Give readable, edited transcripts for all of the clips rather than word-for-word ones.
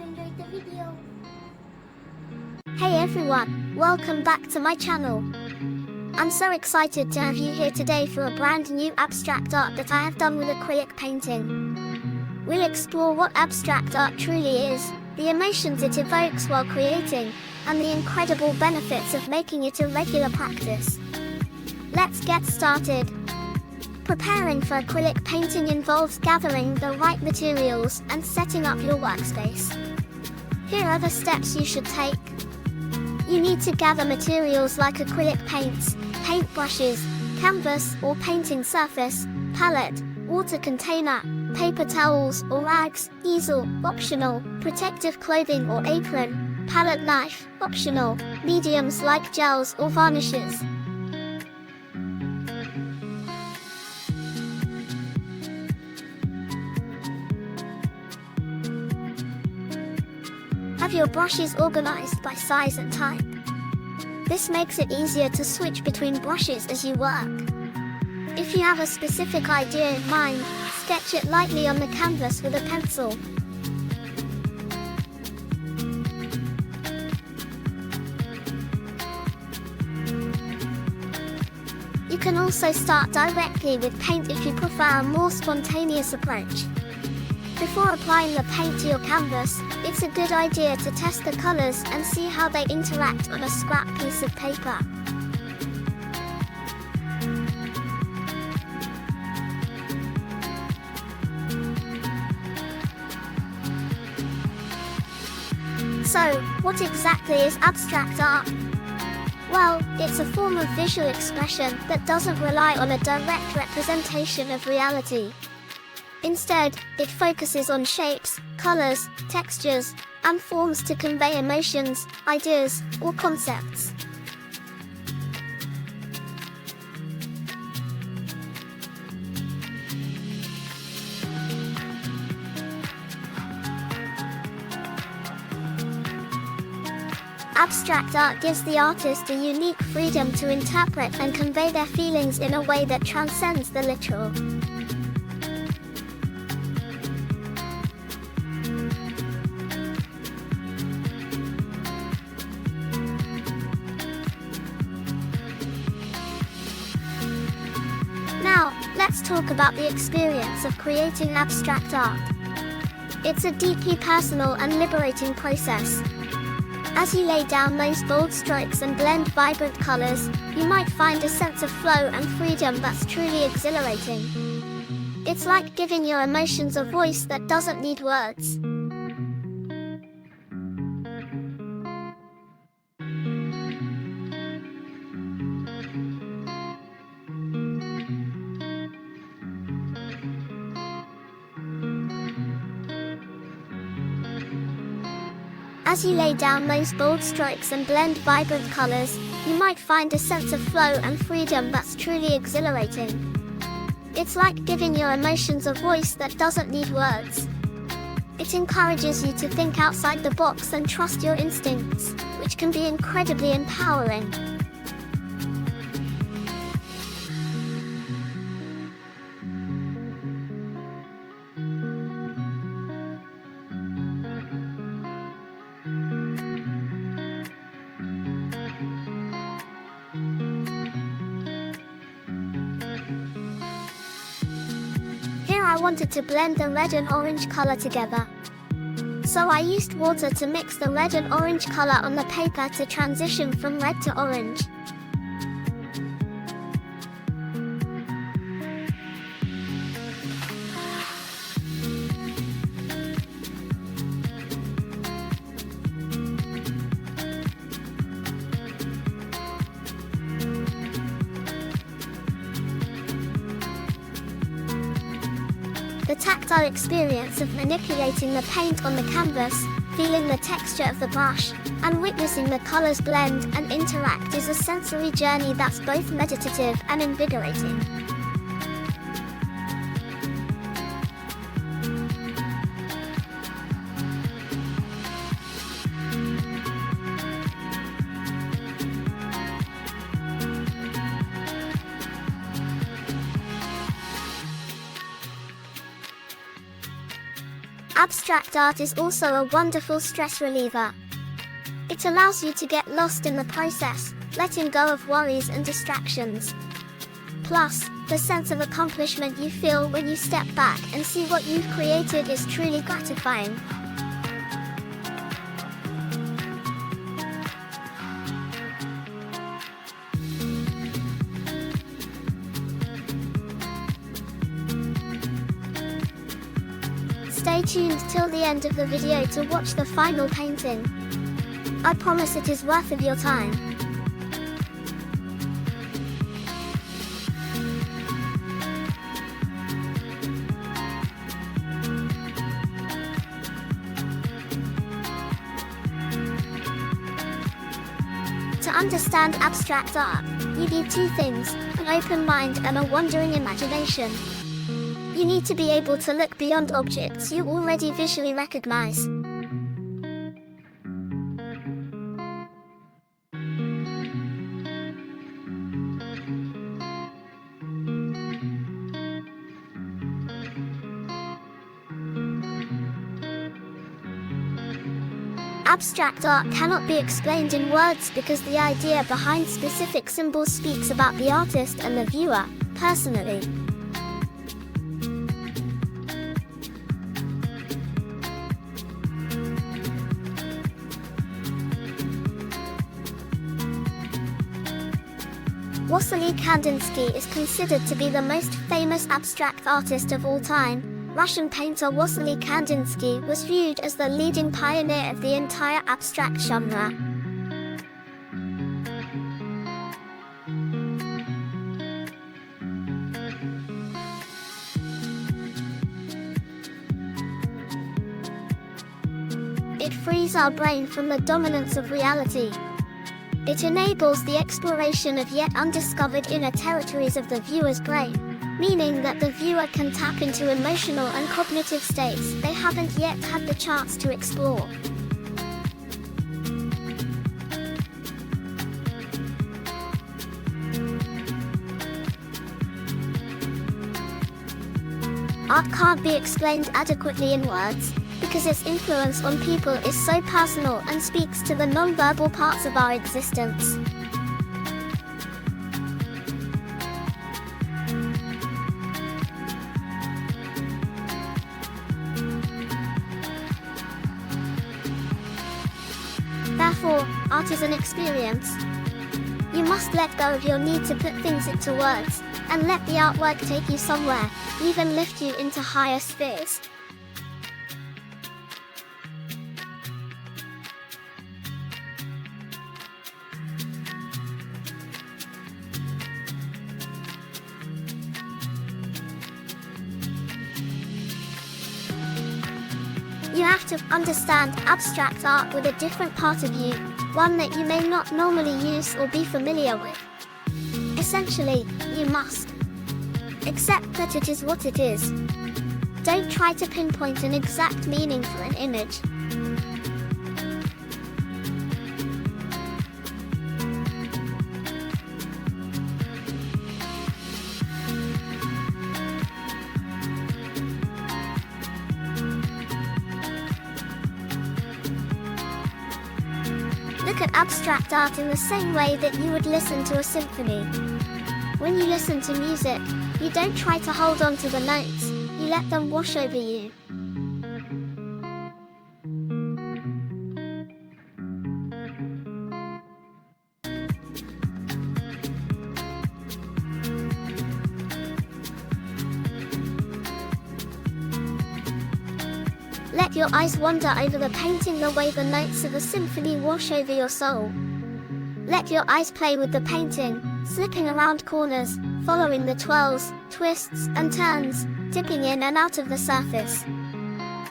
you enjoyed the video. Hey everyone, welcome back to my channel. I'm so excited to have you here today for a brand new abstract art that I have done with acrylic painting. We'll explore what abstract art truly is, the emotions it evokes while creating, and the incredible benefits of making it a regular practice. Let's get started. Preparing for acrylic painting involves gathering the right materials and setting up your workspace. Here are the steps you should take. You need to gather materials like acrylic paints, paint brushes, canvas or painting surface, palette, water container, paper towels or rags, easel, optional, protective clothing or apron, palette knife, optional, mediums like gels or varnishes. Have your brushes organized by size and type. This makes it easier to switch between brushes as you work. If you have a specific idea in mind, sketch it lightly on the canvas with a pencil. You can also start directly with paint if you prefer a more spontaneous approach. Before applying the paint to your canvas, it's a good idea to test the colors and see how they interact on a scrap piece of paper. So, what exactly is abstract art? Well, it's a form of visual expression that doesn't rely on a direct representation of reality. Instead, it focuses on shapes, colors, textures, and forms to convey emotions, ideas, or concepts. Abstract art gives the artist a unique freedom to interpret and convey their feelings in a way that transcends the literal. Now, let's talk about the experience of creating abstract art. It's a deeply personal and liberating process. As you lay down those bold strokes and blend vibrant colors, you might find a sense of flow and freedom that's truly exhilarating. It's like giving your emotions a voice that doesn't need words. As you lay down those bold strokes and blend vibrant colors, you might find a sense of flow and freedom that's truly exhilarating. It's like giving your emotions a voice that doesn't need words. It encourages you to think outside the box and trust your instincts, which can be incredibly empowering. I wanted to blend the red and orange color together. So I used water to mix the red and orange color on the paper to transition from red to orange. The tactile experience of manipulating the paint on the canvas, feeling the texture of the brush, and witnessing the colors blend and interact is a sensory journey that's both meditative and invigorating. Abstract art is also a wonderful stress reliever. It allows you to get lost in the process, letting go of worries and distractions. Plus, the sense of accomplishment you feel when you step back and see what you've created is truly gratifying. Stay tuned till the end of the video to watch the final painting. I promise it is worth of your time. To understand abstract art, you need two things: an open mind and a wandering imagination. You need to be able to look beyond objects you already visually recognize. Abstract art cannot be explained in words because the idea behind specific symbols speaks about the artist and the viewer, personally. Wassily Kandinsky is considered to be the most famous abstract artist of all time. Russian painter Wassily Kandinsky was viewed as the leading pioneer of the entire abstract genre. It frees our brain from the dominance of reality. It enables the exploration of yet undiscovered inner territories of the viewer's brain, meaning that the viewer can tap into emotional and cognitive states they haven't yet had the chance to explore. Art can't be explained adequately in words, because its influence on people is so personal and speaks to the non-verbal parts of our existence. Therefore, art is an experience. You must let go of your need to put things into words, and let the artwork take you somewhere, even lift you into higher spheres. You have to understand abstract art with a different part of you, one that you may not normally use or be familiar with. Essentially, you must accept that it is what it is. Don't try to pinpoint an exact meaning for an image. Look at abstract art in the same way that you would listen to a symphony. When you listen to music, you don't try to hold on to the notes, you let them wash over you. Let your eyes wander over the painting the way the notes of a symphony wash over your soul. Let your eyes play with the painting, slipping around corners, following the twirls, twists, and turns, dipping in and out of the surface.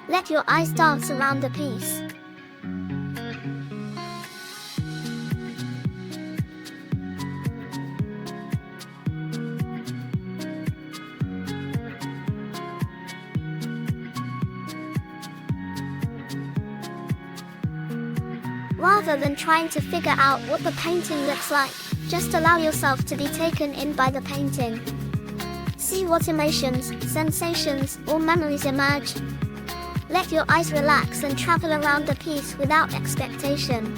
Let your eyes dance around the piece. Rather than trying to figure out what the painting looks like, just allow yourself to be taken in by the painting. See what emotions, sensations, or memories emerge. Let your eyes relax and travel around the piece without expectation.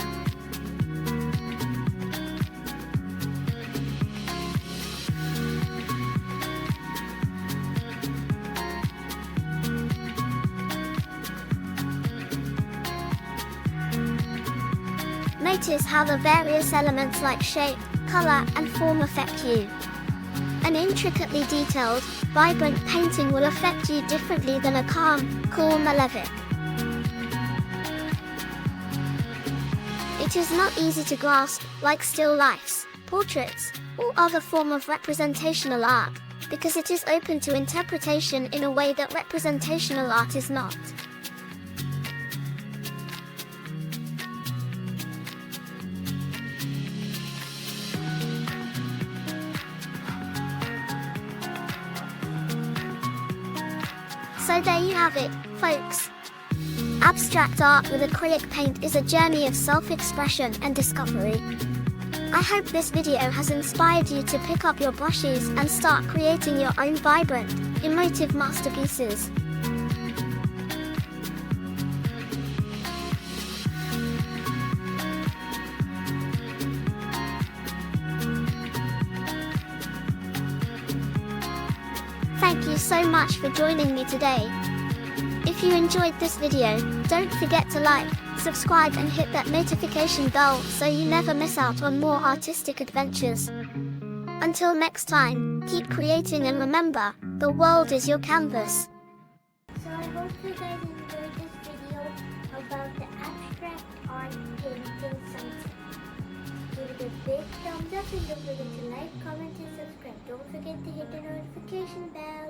Notice how the various elements like shape, color, and form affect you. An intricately detailed, vibrant painting will affect you differently than a calm, cool malefic. It is not easy to grasp, like still lifes, portraits, or other form of representational art, because it is open to interpretation in a way that representational art is not. So there you have it, folks. Abstract art with acrylic paint is a journey of self-expression and discovery. I hope this video has inspired you to pick up your brushes and start creating your own vibrant, emotive masterpieces. Thank you so much for joining me today. If you enjoyed this video, don't forget to like, subscribe and hit that notification bell so you never miss out on more artistic adventures. Until next time, keep creating and remember, the world is your canvas. So I hope you guys enjoyed this video about the abstract art painting something. Give it a big thumbs up and don't forget to like, comment and subscribe. Don't forget to hit the notification bell.